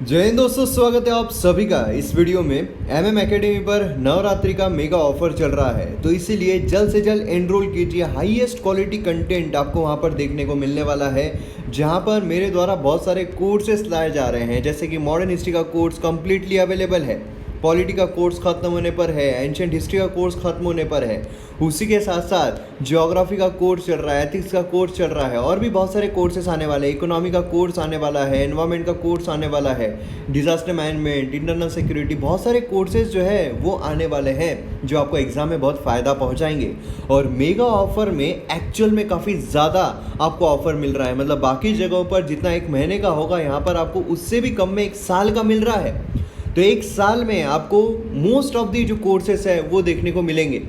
जय हिंद दोस्तों, स्वागत है आप सभी का इस वीडियो में। एमएम एकेडमी पर नवरात्रि का मेगा ऑफर चल रहा है, तो इसीलिए जल्द से जल्द एनरोल कीजिए। हाईएस्ट क्वालिटी कंटेंट आपको वहां पर देखने को मिलने वाला है, जहां पर मेरे द्वारा बहुत सारे कोर्सेस लाए जा रहे हैं, जैसे कि मॉडर्न हिस्ट्री का कोर्स कंप्लीटली अवेलेबल है, पॉलिटी का कोर्स खत्म होने पर है, एंशिएंट हिस्ट्री का कोर्स खत्म होने पर है, उसी के साथ साथ ज्योग्राफी का कोर्स चल रहा है, एथिक्स का कोर्स चल रहा है, और भी बहुत सारे कोर्सेस आने वाले हैं। इकोनॉमी का कोर्स आने वाला है, एनवायरमेंट का कोर्स आने वाला है, डिजास्टर मैनेजमेंट, इंटरनल सिक्योरिटी, बहुत सारे कोर्सेज जो है वो आने वाले हैं, जो आपको एग्जाम में बहुत फ़ायदा पहुंचाएंगे। और मेगा ऑफर में एक्चुअल में काफ़ी ज़्यादा आपको ऑफर मिल रहा है, मतलब बाकी जगहों पर जितना एक महीने का होगा, यहाँ पर आपको उससे भी कम में एक साल का मिल रहा है। तो एक साल में आपको मोस्ट ऑफ दी जो कोर्सेस है वो देखने को मिलेंगे।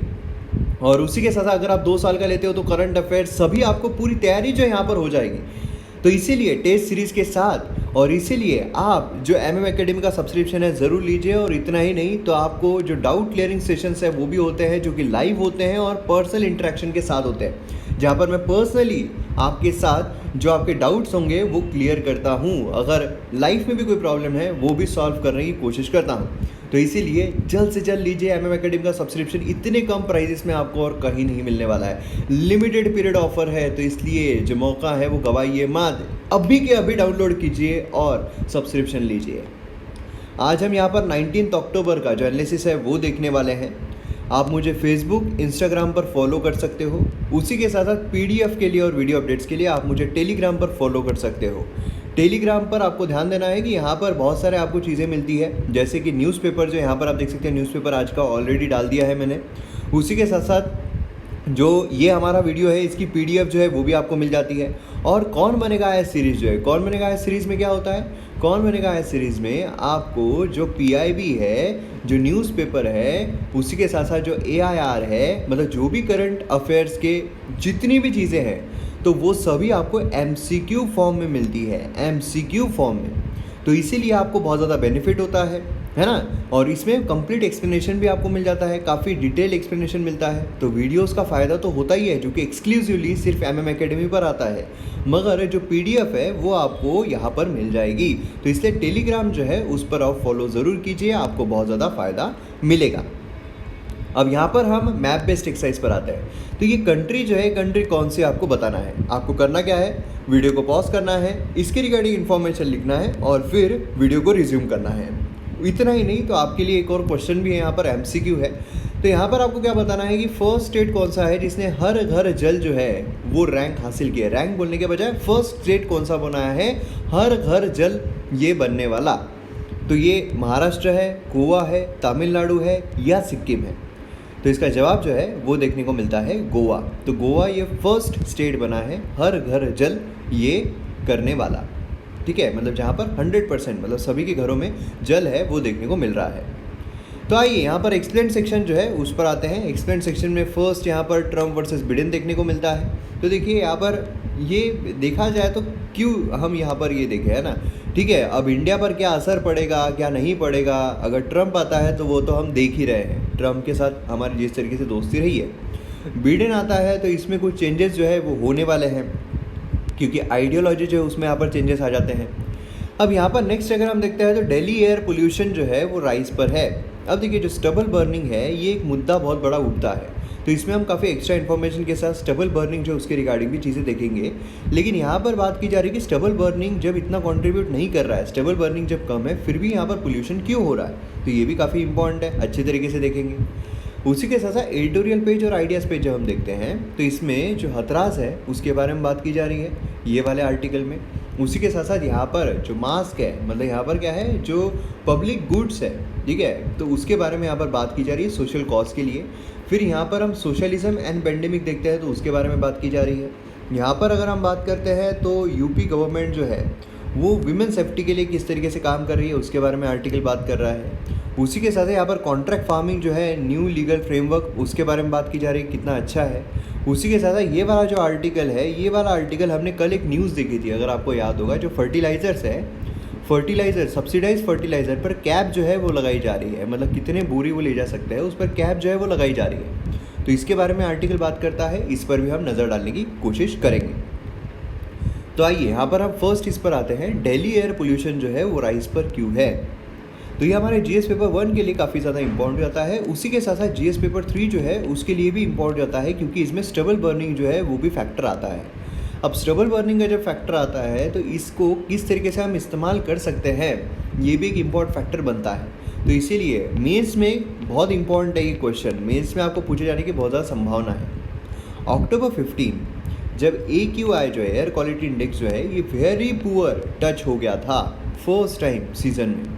और उसी के साथ अगर आप 2 साल का लेते हो तो करंट अफेयर्स सभी आपको पूरी तैयारी जो यहाँ पर हो जाएगी। तो इसीलिए टेस्ट सीरीज़ के साथ, और इसीलिए आप जो एमएम एकेडमी का सब्सक्रिप्शन है ज़रूर लीजिए। और इतना ही नहीं, तो आपको जो डाउट क्लियरिंग सेशंस है वो भी होते हैं, जो कि लाइव होते हैं और पर्सनल इंटरेक्शन के साथ होते हैं, जहाँ पर मैं पर्सनली आपके साथ जो आपके डाउट्स होंगे वो क्लियर करता हूँ। अगर लाइफ में भी कोई प्रॉब्लम है वो भी सॉल्व करने की कोशिश करता हूँ। तो इसीलिए जल्द से जल्द लीजिए एमएम एकेडमी का सब्सक्रिप्शन। इतने कम प्राइजेस में आपको और कहीं नहीं मिलने वाला है, लिमिटेड पीरियड ऑफर है, तो इसलिए जो मौका है वो गवाइए मत। अभी के अभी डाउनलोड कीजिए और सब्सक्रिप्शन लीजिए। आज हम यहाँ पर 19 अक्टूबर का जो एनालिसिस है वो देखने वाले हैं। आप मुझे फेसबुक, इंस्टाग्राम पर फॉलो कर सकते हो। उसी के साथ साथ पीडीएफ के लिए और वीडियो अपडेट्स के लिए आप मुझे टेलीग्राम पर फॉलो कर सकते हो। टेलीग्राम पर आपको ध्यान देना है कि यहाँ पर बहुत सारे आपको चीज़ें मिलती है, जैसे कि न्यूज़पेपर, जो यहाँ पर आप देख सकते हैं न्यूज़पेपर आज का ऑलरेडी डाल दिया है मैंने। उसी के साथ साथ जो ये हमारा वीडियो है इसकी पीडीएफ जो है वो भी आपको मिल जाती है। और कौन बनेगा आईएएस सीरीज़ जो है, कौन बनेगा आईएएस सीरीज़ में क्या होता है, कौन बनेगा आईएएस सीरीज़ में आपको जो पीआईबी है, जो न्यूज़पेपर है, उसी के साथ साथ जो एआईआर है, मतलब जो भी करंट अफेयर्स के जितनी भी चीज़ें हैं, तो वो सभी आपको एमसीक्यू फॉर्म में मिलती है, एमसीक्यू फॉर्म में। तो इसीलिए आपको बहुत ज़्यादा बेनिफिट होता है ना। और इसमें कंप्लीट एक्सप्लेनेशन भी आपको मिल जाता है, काफ़ी डिटेल एक्सप्लेनेशन मिलता है। तो वीडियोस का फ़ायदा तो होता ही है, जो कि एक्सक्लूसिवली सिर्फ एमएम एकेडमी पर आता है, मगर जो पीडीएफ है वो आपको यहाँ पर मिल जाएगी। तो इसलिए टेलीग्राम जो है उस पर आप फॉलो ज़रूर कीजिए, आपको बहुत ज़्यादा फ़ायदा मिलेगा। अब यहाँ पर हम मैप बेस्ड एक्सरसाइज पर आते हैं। तो ये कंट्री जो है, कंट्री कौन सी आपको बताना है। आपको करना क्या है, वीडियो को पॉज करना है, इसके रिगार्डिंग इन्फॉर्मेशन लिखना है और फिर वीडियो को रिज्यूम करना है। इतना ही नहीं, तो आपके लिए एक और क्वेश्चन भी है, यहाँ पर एमसीक्यू है। तो यहाँ पर आपको क्या बताना है कि फर्स्ट स्टेट कौन सा है जिसने हर घर जल जो है वो रैंक हासिल किया है। रैंक बोलने के बजाय फर्स्ट स्टेट कौन सा बनाया है हर घर जल ये बनने वाला। तो ये महाराष्ट्र है, गोवा है, तमिलनाडु है या सिक्किम है। तो इसका जवाब जो है वो देखने को मिलता है गोवा। तो गोवा ये फर्स्ट स्टेट बना है हर घर जल ये करने वाला, ठीक है, मतलब जहाँ पर 100% मतलब सभी के घरों में जल है वो देखने को मिल रहा है। तो आइए यहाँ पर एक्सप्लेन सेक्शन जो है उस पर आते हैं। एक्सप्लेन सेक्शन में फर्स्ट यहाँ पर ट्रम्प वर्सेस बिडेन देखने को मिलता है। तो देखिए यहाँ पर ये देखा जाए तो क्यों हम यहाँ पर ये देखें, है ना, ठीक है। अब इंडिया पर क्या असर पड़ेगा क्या नहीं पड़ेगा, अगर ट्रम्प आता है तो वो तो हम देख ही रहे हैं, ट्रम्प के साथ हमारी जिस तरीके से दोस्ती रही है। बिडेन आता है तो इसमें कुछ चेंजेस जो है वो होने वाले हैं, क्योंकि आइडियोलॉजी जो है उसमें यहाँ पर चेंजेस आ जाते हैं। अब यहाँ पर नेक्स्ट अगर हम देखते हैं तो दिल्ली एयर पोल्यूशन जो है वो राइज पर है। अब देखिए जो स्टबल बर्निंग है ये एक मुद्दा बहुत बड़ा उठता है, तो इसमें हम काफ़ी एक्स्ट्रा इन्फॉर्मेशन के साथ स्टबल बर्निंग जो उसके रिगार्डिंग भी चीज़ें देखेंगे। लेकिन यहाँ पर बात की जा रही है कि स्टबल बर्निंग जब इतना कंट्रीब्यूट नहीं कर रहा है, स्टबल बर्निंग जब कम है, फिर भी यहाँ पर पोल्यूशन क्यों हो रहा है, तो ये भी काफ़ी इंपॉर्टेंट है, अच्छे तरीके से देखेंगे। उसी के साथ साथ एडिटोरियल पेज और आइडियाज़ पेज जब हम देखते हैं तो इसमें जो हथरास है उसके बारे में बात की जा रही है ये वाले आर्टिकल में। उसी के साथ साथ यहाँ पर जो मास्क है, मतलब यहाँ पर क्या है, जो पब्लिक गुड्स है, ठीक है, तो उसके बारे में यहाँ पर बात की जा रही है सोशल कॉज के लिए। फिर यहाँ पर हम सोशलिज्म एंड पेंडेमिक देखते हैं तो उसके बारे में बात की जा रही है। यहाँ पर अगर हम बात करते हैं तो यूपी गवर्नमेंट जो है वो विमेन सेफ्टी के लिए किस तरीके से काम कर रही है उसके बारे में आर्टिकल बात कर रहा है। उसी के साथ यहाँ पर कॉन्ट्रैक्ट फार्मिंग जो है न्यू लीगल फ्रेमवर्क उसके बारे में बात की जा रही है, कितना अच्छा है। उसी के साथ ये वाला जो आर्टिकल है, ये वाला आर्टिकल हमने कल एक न्यूज़ देखी थी, अगर आपको याद होगा, जो फर्टिलाइज़र्स है, फर्टिलाइज़र, सब्सिडाइज फर्टिलाइज़र पर कैप जो है वो लगाई जा रही है, मतलब कितने बोरी वो ले जा सकते हैं उस पर कैप जो है वो लगाई जा रही है। तो इसके बारे में आर्टिकल बात करता है, इस पर भी हम नज़र डालने की कोशिश करेंगे। तो आइए यहाँ पर हम फर्स्ट इस पर आते हैं, दिल्ली एयर पोल्यूशन जो है वो राइज पर क्यों है। तो ये हमारे जीएस पेपर 1 के लिए काफ़ी ज़्यादा इंपॉर्टेंट जाता है। उसी के साथ साथ जीएस पेपर 3 जो है उसके लिए भी इंपॉर्टेंट जाता है, क्योंकि इसमें स्टबल बर्निंग जो है वो भी फैक्टर आता है। अब स्टबल बर्निंग का जब फैक्टर आता है तो इसको किस तरीके से हम इस्तेमाल कर सकते हैं, ये भी एक इम्पॉर्टेंट फैक्टर बनता है। तो इसीलिए मेंस में बहुत इंपॉर्टेंट है ये क्वेश्चन, मेंस में आपको पूछे जाने की बहुत ज़्यादा संभावना है। अक्टूबर 15 जब AQI जो है एयर क्वालिटी इंडेक्स जो है ये वेरी पुअर टच हो गया था फर्स्ट टाइम सीजन में।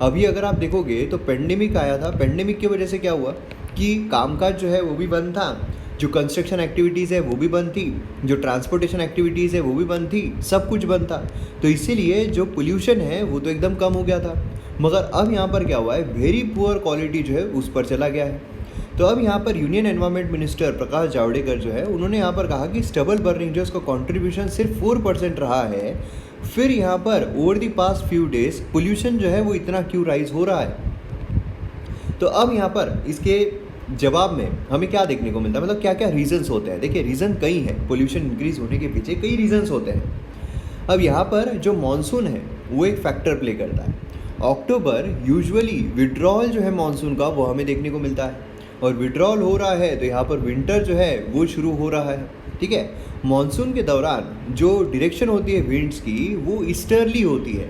अभी अगर आप देखोगे तो पेंडेमिक आया था, पेंडेमिक की वजह से क्या हुआ कि कामकाज जो है वो भी बंद था, जो कंस्ट्रक्शन एक्टिविटीज़ है वो भी बंद थी, जो ट्रांसपोर्टेशन एक्टिविटीज़ है वो भी बंद थी, सब कुछ बंद था। तो इसीलिए जो पोल्यूशन है वो तो एकदम कम हो गया था। मगर अब यहाँ पर क्या हुआ है, वेरी पुअर क्वालिटी जो है उस पर चला गया है। तो अब यहाँ पर union environment minister Prakash Javadekar जो है उन्होंने यहाँ पर कहा कि स्टबल बर्निंग जो उसका कंट्रीब्यूशन सिर्फ 4% रहा है। फिर यहाँ पर over the past few days pollution जो है वो इतना क्यों राइज हो रहा है। तो अब यहाँ पर इसके जवाब में हमें क्या देखने को मिलता है, मतलब क्या क्या रीजंस होते हैं। देखिए रीज़न कई हैं, पोल्यूशन इंक्रीज होने के पीछे कई रीजंस होते हैं। अब यहाँ पर जो मानसून है वो एक फैक्टर प्ले करता है। अक्टूबर यूजुअली विड्रॉल जो है मानसून का वो हमें देखने को मिलता है, और विड्रॉल हो रहा है तो यहाँ पर विंटर जो है वो शुरू हो रहा है। ठीक है, मानसून के दौरान जो डायरेक्शन होती है विंड्स की वो ईस्टर्ली होती है,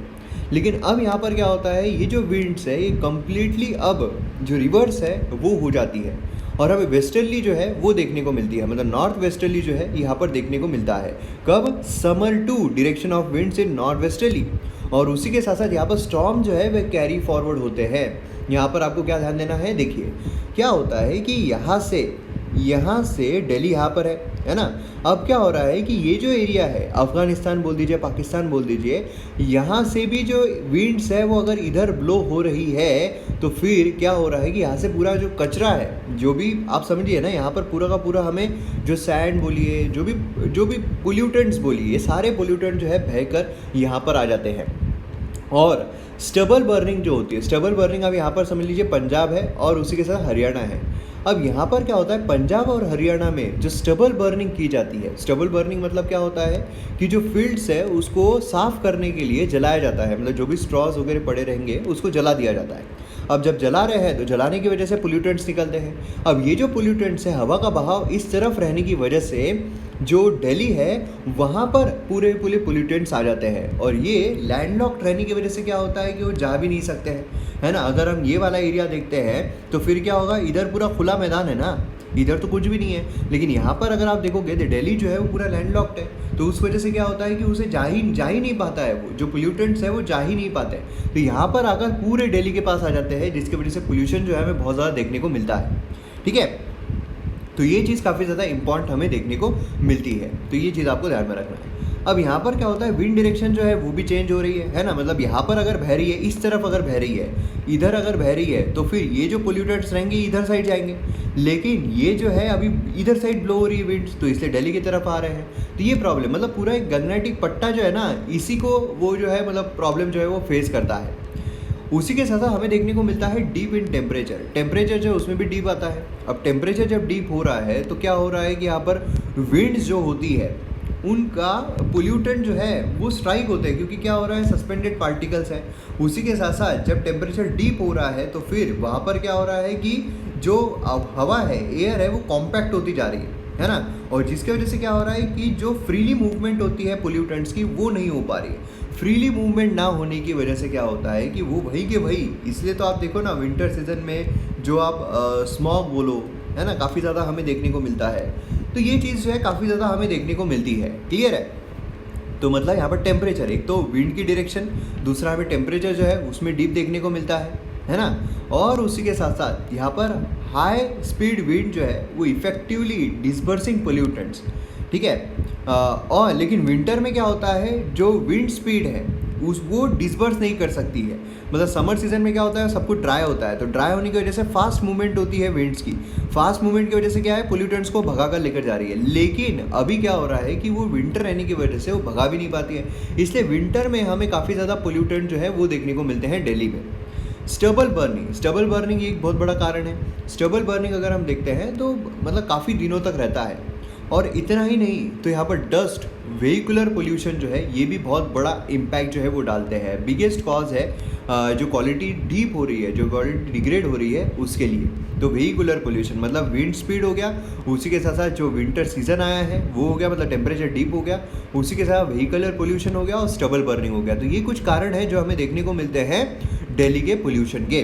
लेकिन अब यहाँ पर क्या होता है, ये जो विंड्स है ये कम्प्लीटली अब जो रिवर्स है वो हो जाती है, और हमें वेस्टर्ली जो है वो देखने को मिलती है, मतलब नॉर्थ वेस्टर्ली जो है यहाँ पर देखने को मिलता है। कब, summer to direction of winds in north westerly. और उसी के साथ साथ यहाँ पर स्टॉर्म जो है वह कैरी फॉरवर्ड होते हैं। यहाँ पर आपको क्या ध्यान देना है, देखिए क्या होता है कि यहाँ से दिल्ली यहाँ पर है ना। अब क्या हो रहा है कि ये जो एरिया है, अफ़गानिस्तान बोल दीजिए, पाकिस्तान बोल दीजिए, यहाँ से भी जो विंड्स है वो अगर इधर ब्लो हो रही है तो फिर क्या हो रहा है कि यहाँ से पूरा जो कचरा है, जो भी आप समझिए ना, यहाँ पर पूरा का पूरा हमें जो सैंड बोलिए, जो भी पोल्यूटेंट्स बोलिए, ये सारे पोल्यूटेंट जो है बहकर यहाँ पर आ जाते हैं। और स्टबल बर्निंग जो होती है, स्टबल बर्निंग अब यहाँ पर समझ लीजिए पंजाब है और उसी के साथ हरियाणा है। अब यहाँ पर क्या होता है, पंजाब और हरियाणा में जो स्टबल बर्निंग की जाती है, स्टबल बर्निंग मतलब क्या होता है कि जो फील्ड्स है उसको साफ़ करने के लिए जलाया जाता है, मतलब जो भी स्ट्रॉस वगैरह पड़े रहेंगे उसको जला दिया जाता है। अब जब जला रहे हैं तो जलाने की वजह से पोल्यूटेंट्स निकलते हैं। अब ये जो पोल्यूटेंट्स है, हवा का बहाव इस तरफ रहने की वजह से जो दिल्ली है वहाँ पर पूरे पोल्यूटेंट्स आ जाते हैं, और ये लैंडलॉक्ड रहने की वजह से क्या होता है कि वो जा भी नहीं सकते हैं, है ना। अगर हम ये वाला एरिया देखते हैं तो फिर क्या होगा, इधर पूरा खुला मैदान है ना, इधर तो कुछ भी नहीं है। लेकिन यहाँ पर अगर आप देखोगे तो दिल्ली जो है वो पूरा लैंडलॉक्ड है, तो उस वजह से क्या होता है कि उसे जा ही नहीं पाता है, वो जो पोल्यूटेंट्स है वो जा ही नहीं पाते। तो यहाँ पर आकर पूरे दिल्ली के पास आ जाते हैं, जिसकी वजह से पोल्यूशन जो है हमें बहुत ज़्यादा देखने को मिलता है। ठीक है, तो ये चीज़ काफ़ी ज़्यादा इंपॉर्टेंट हमें देखने को मिलती है, तो ये चीज़ आपको ध्यान में रखना है। अब यहाँ पर क्या होता है, विंड डायरेक्शन जो है वो भी चेंज हो रही है ना, मतलब यहाँ पर अगर बह रही है, इस तरफ अगर बह रही है, इधर अगर बह रही है तो फिर ये जो पोल्यूटेंट्स रहेंगे इधर साइड जाएंगे, लेकिन ये जो है अभी इधर साइड ब्लो हो रही है विंड्स, तो इसलिए दिल्ली की तरफ आ रहे हैं। तो ये प्रॉब्लम, मतलब पूरा एक मैग्नेटिक पट्टा जो है ना, इसी को वो जो है मतलब प्रॉब्लम जो है वो फेस करता है। उसी के साथ साथ हमें देखने को मिलता है डीप इन टेम्परेचर जो है उसमें भी डीप आता है। अब टेम्परेचर जब डीप हो रहा है तो क्या हो रहा है कि यहाँ पर विंड्स जो होती है उनका पोल्यूटेंट जो है वो स्ट्राइक होते हैं, क्योंकि क्या हो रहा है, सस्पेंडेड पार्टिकल्स हैं। उसी के साथ साथ जब टेम्परेचर डीप हो रहा है तो फिर वहाँ पर क्या हो रहा है कि जो हवा है, एयर है, वो कॉम्पैक्ट होती जा रही है ना, और जिसकी वजह से क्या हो रहा है कि जो फ्रीली मूवमेंट होती है पोल्यूटेंट्स की वो नहीं हो पा रही है। फ्रीली मूवमेंट ना होने की वजह से क्या होता है कि वो वही के वही, इसलिए तो आप देखो ना विंटर सीजन में जो आप स्मॉग बोलो, है ना, काफ़ी ज़्यादा हमें देखने को मिलता है। तो ये चीज़ जो है काफ़ी ज़्यादा हमें देखने को मिलती है। क्लियर है, तो मतलब यहाँ पर टेम्परेचर, एक तो विंड की डायरेक्शन, दूसरा हमें टेम्परेचर जो है उसमें डीप देखने को मिलता है ना, और उसी के साथ साथ यहाँ पर हाई स्पीड विंड जो है वो इफेक्टिवली डिस्पर्सिंग पोल्यूटेंट्स। ठीक है, और लेकिन विंटर में क्या होता है, जो विंड स्पीड है वो डिस्पर्स नहीं कर सकती है। मतलब समर सीजन में क्या होता है, सब कुछ ड्राई होता है, तो ड्राई होने की वजह से फास्ट मूवमेंट होती है विंड्स की, फास्ट मूवमेंट की वजह से क्या है, पोल्यूटेंट्स को भगा कर लेकर जा रही है। लेकिन अभी क्या हो रहा है कि वो विंटर रहने की वजह से वो भगा भी नहीं पाती है, इसलिए विंटर में हमें काफ़ी ज़्यादा पोल्यूटेंट जो है वो देखने को मिलते हैं दिल्ली में। स्टबल बर्निंग एक बहुत बड़ा कारण है। स्टबल बर्निंग अगर हम देखते हैं तो मतलब काफ़ी दिनों तक रहता है, और इतना ही नहीं तो यहाँ पर डस्ट व्हीकुलर पोल्यूशन जो है ये भी बहुत बड़ा इम्पैक्ट जो है वो डालते हैं। बिगेस्ट कॉज है जो क्वालिटी डीप हो रही है, जो क्वालिटी डिग्रेड हो रही है उसके लिए। तो व्हीकुलर पोल्यूशन मतलब विंड स्पीड हो गया, उसी के साथ साथ जो विंटर सीजन आया है वो हो गया, मतलब टेम्परेचर डीप हो गया, उसी के साथ व्हीकुलर पोल्यूशन हो गया और स्टबल बर्निंग हो गया। तो ये कुछ कारण है जो हमें देखने को मिलते हैं दिल्ली के पोल्यूशन के।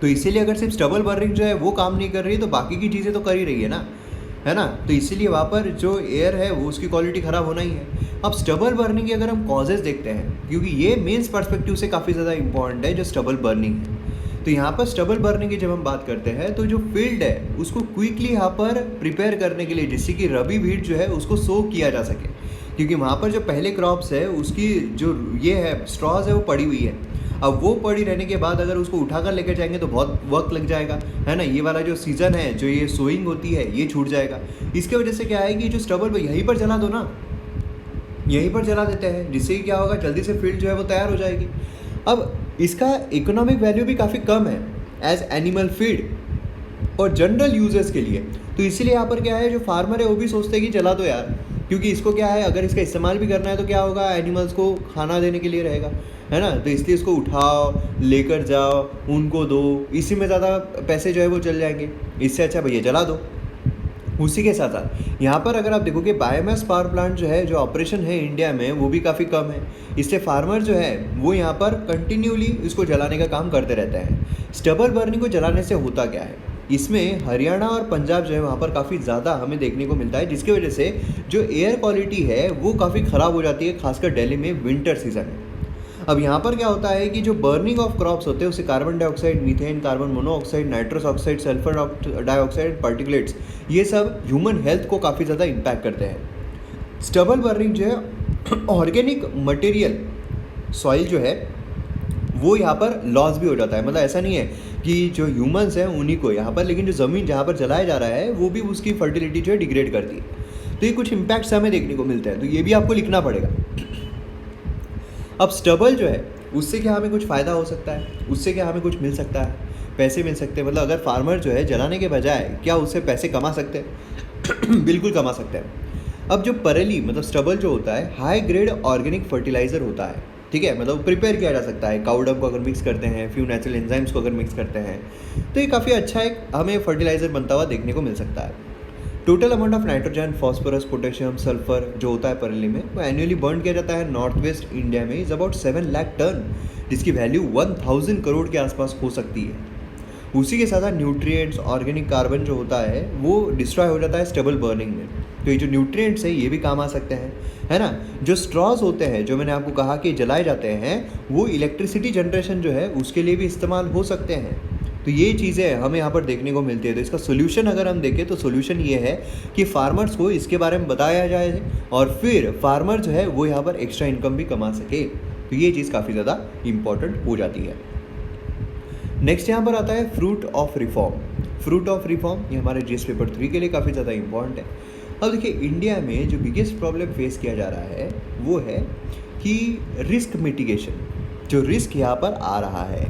तो इसीलिए अगर सिर्फ स्टबल बर्निंग जो है वो काम नहीं कर रही तो बाकी की चीज़ें तो कर ही रही है ना। तो इसीलिए वहाँ पर जो एयर है वो उसकी क्वालिटी ख़राब होना ही है। अब स्टबल बर्निंग के अगर हम कॉजेज़ देखते हैं, क्योंकि ये मेंस पर्सपेक्टिव से काफ़ी ज़्यादा इंपॉर्टेंट है जो स्टबल बर्निंग है। तो यहाँ पर स्टबल बर्निंग की जब हम बात करते हैं तो जो फील्ड है उसको क्विकली यहाँ पर प्रिपेयर करने के लिए, जिससे कि रबी व्हीट जो है उसको सो किया जा सके, क्योंकि वहाँ पर जो पहले क्रॉप्स है उसकी जो ये है स्ट्रॉज है वो पड़ी हुई है। अब वो पड़ी रहने के बाद अगर उसको उठाकर लेकर जाएंगे तो बहुत वक्त लग जाएगा, है ना। ये वाला जो सीज़न है, जो ये सोइंग होती है, ये छूट जाएगा। इसके वजह से क्या है कि जो स्टबल यहीं पर जला दो ना, यहीं पर जला देते हैं, जिससे क्या होगा जल्दी से फील्ड जो है वो तैयार हो जाएगी। अब इसका इकोनॉमिक वैल्यू भी काफ़ी कम है एज एनिमल फीड और जनरल यूजर्स के लिए। तो इसीलिए यहाँ पर क्या है, जो फार्मर है वो भी सोचते हैं कि जला दो यार, क्योंकि इसको क्या है अगर इसका इस्तेमाल भी करना है तो क्या होगा, एनिमल्स को खाना देने के लिए रहेगा, है ना। तो इसलिए इसको उठाओ, लेकर जाओ, उनको दो, इसी में ज़्यादा पैसे जो है वो चल जाएंगे। इससे अच्छा भैया जला दो। उसी के साथ साथ यहाँ पर अगर आप देखोगे बायोमास पावर प्लांट जो है, जो ऑपरेशन है इंडिया में वो भी काफ़ी कम है। इसलिए फार्मर जो है वो यहाँ पर कंटिन्यूली इसको जलाने का काम करते रहते हैं। स्टबल बर्निंग को जलाने से होता क्या है, इसमें हरियाणा और पंजाब जो है वहाँ पर काफ़ी ज़्यादा हमें देखने को मिलता है, जिसकी वजह से जो एयर क्वालिटी है वो काफ़ी ख़राब हो जाती है, खासकर दिल्ली में विंटर सीजन में। अब यहाँ पर क्या होता है कि जो बर्निंग ऑफ क्रॉप्स होते हैं उससे carbon dioxide, methane, carbon monoxide, nitrous oxide, sulphur dioxide, particulates, ये सब ह्यूमन हेल्थ को काफ़ी ज़्यादा इम्पैक्ट करते हैं। स्टबल बर्निंग जो है ऑर्गेनिक मटेरियल, सॉइल जो है वो यहाँ पर लॉस भी हो जाता है। मतलब ऐसा नहीं है कि जो ह्यूमंस हैं उन्हीं को यहाँ पर, लेकिन जो ज़मीन जहाँ पर जलाया जा रहा है वो भी उसकी फर्टिलिटी जो है डिग्रेड करती है। तो ये कुछ इम्पैक्ट्स हमें देखने को मिलते हैं, तो ये भी आपको लिखना पड़ेगा। अब स्टबल जो है उससे क्या हमें कुछ फ़ायदा हो सकता है, उससे क्या हमें कुछ मिल सकता है, पैसे मिल सकते हैं। मतलब अगर फार्मर जो है जलाने के बजाय क्या उससे पैसे कमा सकते हैं बिल्कुल कमा सकते हैं। अब जो परेली मतलब स्टबल जो होता है हाई ग्रेड ऑर्गेनिक फर्टिलाइज़र होता है, ठीक है। मतलब प्रिपेयर किया जा सकता है, काउडंग को अगर मिक्स करते हैं, फ्यू नेचुरल एंजाइम्स को अगर मिक्स करते हैं तो ये काफ़ी अच्छा एक हमें फर्टिलाइज़र बनता हुआ देखने को मिल सकता है। Total amount of nitrogen, phosphorus, potassium, sulphur जो होता है परेली में वो एनुअली बर्न किया जाता है नॉर्थ वेस्ट इंडिया में इज़ अबाउट 7 लाख टन, जिसकी वैल्यू 1000 करोड़ के आसपास हो सकती है। उसी के साथ साथ न्यूट्रिएंट्स, ऑर्गेनिक कार्बन जो होता है वो डिस्ट्रॉय हो जाता है स्टबल बर्निंग में। तो ये जो न्यूट्रिएंट्स है ये भी काम आ सकते हैं, है ना। जो स्ट्रॉज होते हैं जो मैंने आपको कहा कि जलाए जाते हैं, वो इलेक्ट्रिसिटी जनरेशन जो है उसके लिए भी इस्तेमाल हो सकते हैं। तो ये चीज़ें हमें यहाँ पर देखने को मिलती है। तो इसका सोल्यूशन अगर हम देखें तो सोल्यूशन ये है कि फार्मर्स को इसके बारे में बताया जाए और फिर फार्मर जो है वो यहाँ पर एक्स्ट्रा इनकम भी कमा सके। तो ये चीज़ काफ़ी ज़्यादा इम्पॉर्टेंट हो जाती है। नेक्स्ट यहाँ पर आता है fruit of reform. Fruit of reform ये हमारे जीएस पेपर 3 के लिए काफ़ी ज़्यादा इम्पॉर्टेंट है। अब देखिए इंडिया में जो बिगेस्ट प्रॉब्लम फेस किया जा रहा है वो है कि रिस्क मिटिगेशन। जो रिस्क यहाँ पर आ रहा है,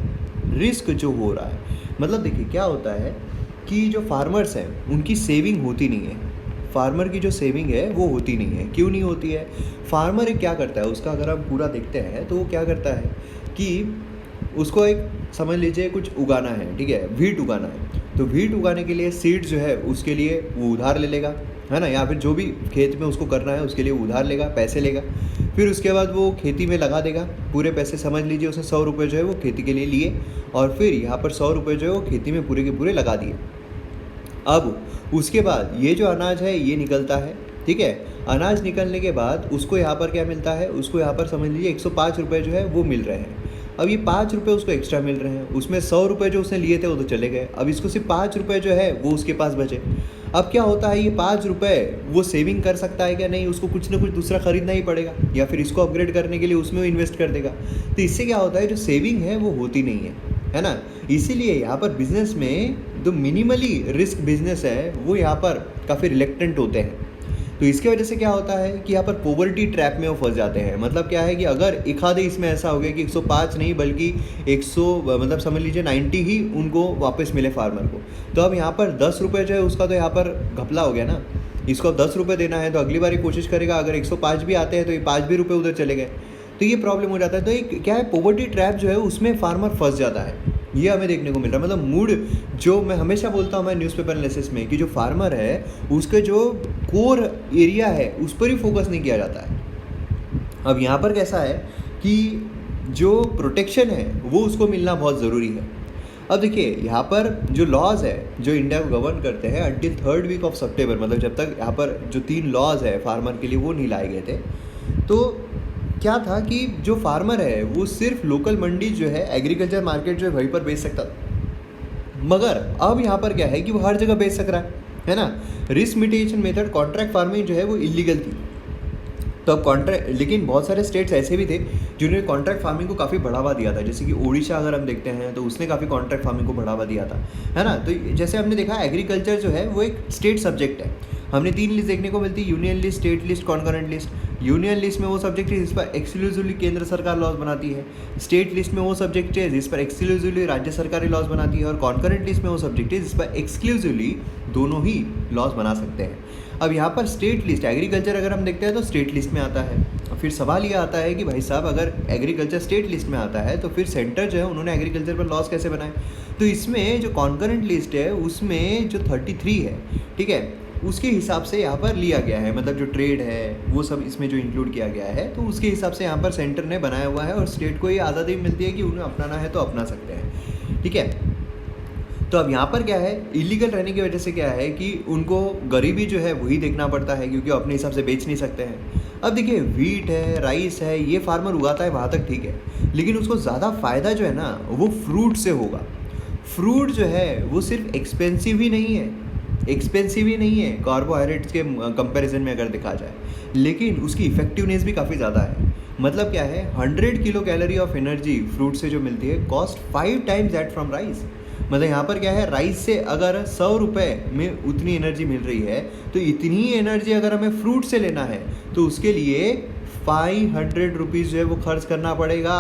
रिस्क जो हो रहा है, मतलब देखिए क्या होता है कि जो फार्मर्स हैं उनकी सेविंग होती नहीं है। फार्मर की जो सेविंग है वो होती नहीं है। क्यों नहीं होती है? फार्मर एक क्या करता है, उसका अगर हम पूरा देखते हैं तो वो क्या करता है कि उसको एक समझ लीजिए कुछ उगाना है, ठीक है, व्हीट उगाना है। तो व्हीट उगाने के लिए सीड जो है उसके लिए वो उधार ले लेगा, है ना, या फिर जो भी खेत में उसको करना है उसके लिए उधार लेगा, पैसे लेगा। फिर उसके बाद वो खेती में लगा देगा पूरे पैसे। समझ लीजिए उसने 100 रुपये जो है वो खेती के लिए लिए और फिर यहाँ पर 100 रुपये जो है वो खेती में पूरे के पूरे लगा दिए। अब उसके बाद ये जो अनाज है ये निकलता है, ठीक है। अनाज निकलने के बाद उसको यहाँ पर क्या मिलता है, उसको यहाँ पर समझ लीजिए 105 रुपये जो है वो मिल रहे हैं। अब ये 5 रुपये उसको एक्स्ट्रा मिल रहे हैं, उसमें 100 रुपये जो उसने लिए थे वो तो चले गए। अब इसको सिर्फ 5 रुपये जो है वो उसके पास बचे। अब क्या होता है, ये 5 रुपये वो सेविंग कर सकता है क्या? नहीं, उसको कुछ ना कुछ दूसरा खरीदना ही पड़ेगा या फिर इसको अपग्रेड करने के लिए उसमें वो इन्वेस्ट कर देगा। तो इससे क्या होता है, जो सेविंग है वो होती नहीं है ना। इसीलिए यहाँ पर बिजनेस में जो मिनिमली रिस्क बिजनेस है वो यहाँ पर काफ़ी रिलेक्टेंट होते हैं। तो इसके वजह से क्या होता है कि यहाँ पर पोवर्टी ट्रैप में वो फंस जाते हैं। मतलब क्या है कि अगर एक आधे इसमें ऐसा हो गया कि 105 नहीं बल्कि 100 मतलब समझ लीजिए 90 ही उनको वापस मिले फार्मर को, तो अब यहाँ पर 10 रुपये जो है उसका तो यहाँ पर घपला हो गया ना। इसको 10 रुपये देना है तो अगली बार कोशिश करेगा, अगर 105 भी आते हैं तो ये 5 भी रुपये उधर चले गए, तो ये प्रॉब्लम हो जाता है। तो एक क्या है, पोवर्टी ट्रैप जो है उसमें फार्मर फंस जाता है, ये हमें देखने को मिल रहा है। मतलब मूड जो मैं हमेशा बोलता हूँ मैं न्यूज़पेपर एनालिसिस में कि जो फार्मर है उसके जो कोर एरिया है उस पर ही फोकस नहीं किया जाता है। अब यहाँ पर कैसा है कि जो प्रोटेक्शन है वो उसको मिलना बहुत ज़रूरी है। अब देखिए यहाँ पर जो लॉज है जो इंडिया को गवर्न करते हैं अंटिल 3rd वीक ऑफ सितंबर, मतलब जब तक यहाँ पर जो 3 लॉज है फार्मर के लिए वो नहीं लाए गए थे, तो क्या था कि जो फार्मर है वो सिर्फ लोकल मंडी जो है एग्रीकल्चर मार्केट जो है वहीं पर बेच सकता था। मगर अब यहाँ पर क्या है कि वो हर जगह बेच सक रहा है ना। Risk mitigation method contract farming जो है वो इलीगल थी। तो अब कॉन्ट्रैक्ट, लेकिन बहुत सारे स्टेट्स ऐसे भी थे जिन्होंने कॉन्ट्रैक्ट फार्मिंग को काफ़ी बढ़ावा दिया था, जैसे कि ओडिशा अगर हम देखते हैं तो उसने काफ़ी कॉन्ट्रैक्ट फार्मिंग को बढ़ावा दिया था, है ना। तो जैसे हमने देखा एग्रीकल्चर जो है वो एक स्टेट सब्जेक्ट है। हमने 3 लिस्ट देखने को मिलती है, union list, state list, concurrent list. Union list में वो सब्जेक्ट है जिस पर एक्सक्लूसिवली केंद्र सरकार लॉज बनाती है, स्टेट लिस्ट में वो सब्जेक्ट है जिस पर एक्सक्लूसिवली राज्य सरकारी लॉज बनाती है, और कॉन्करेंट लिस्ट में वो सब्जेक्ट है जिस पर एक्सक्लूसिवली दोनों ही लॉज बना सकते हैं। अब यहाँ पर स्टेट लिस्ट एग्रीकल्चर अगर हम देखते हैं तो स्टेट लिस्ट में आता है। फिर सवाल ये आता है कि भाई साहब अगर एग्रीकल्चर स्टेट लिस्ट में आता है तो फिर सेंटर जो है उन्होंने एग्रीकल्चर पर लॉज कैसे बनाए। तो इसमें जो कॉन्करेंट लिस्ट है उसमें जो 33 है, ठीक है, उसके हिसाब से यहाँ पर लिया गया है, मतलब जो ट्रेड है वो सब इसमें जो इंक्लूड किया गया है, तो उसके हिसाब से यहाँ पर सेंटर ने बनाया हुआ है और स्टेट को ये आज़ादी मिलती है कि उन्हें अपनाना है तो अपना सकते हैं, ठीक है। तो अब यहाँ पर क्या है, इलीगल रहने की वजह से क्या है कि उनको गरीबी जो है वही देखना पड़ता है क्योंकि अपने हिसाब से बेच नहीं सकते हैं। अब देखिए व्हीट है, राइस है, ये फार्मर उगाता है वहाँ तक ठीक है, लेकिन उसको ज़्यादा फ़ायदा जो है ना वो फ्रूट से होगा। फ्रूट जो है वो सिर्फ एक्सपेंसिव ही नहीं है कार्बोहाइड्रेट्स के कंपैरिजन में अगर देखा जाए, लेकिन उसकी इफेक्टिवनेस भी काफ़ी ज़्यादा है। मतलब क्या है, 100 kilo calorie of energy fruit से जो मिलती है cost 5 times that from rice. मतलब यहाँ पर क्या है, राइस से अगर 100 रुपये में उतनी एनर्जी मिल रही है तो इतनी एनर्जी अगर हमें फ्रूट से लेना है तो उसके लिए 500 रुपीज़ जो है वो खर्च करना पड़ेगा।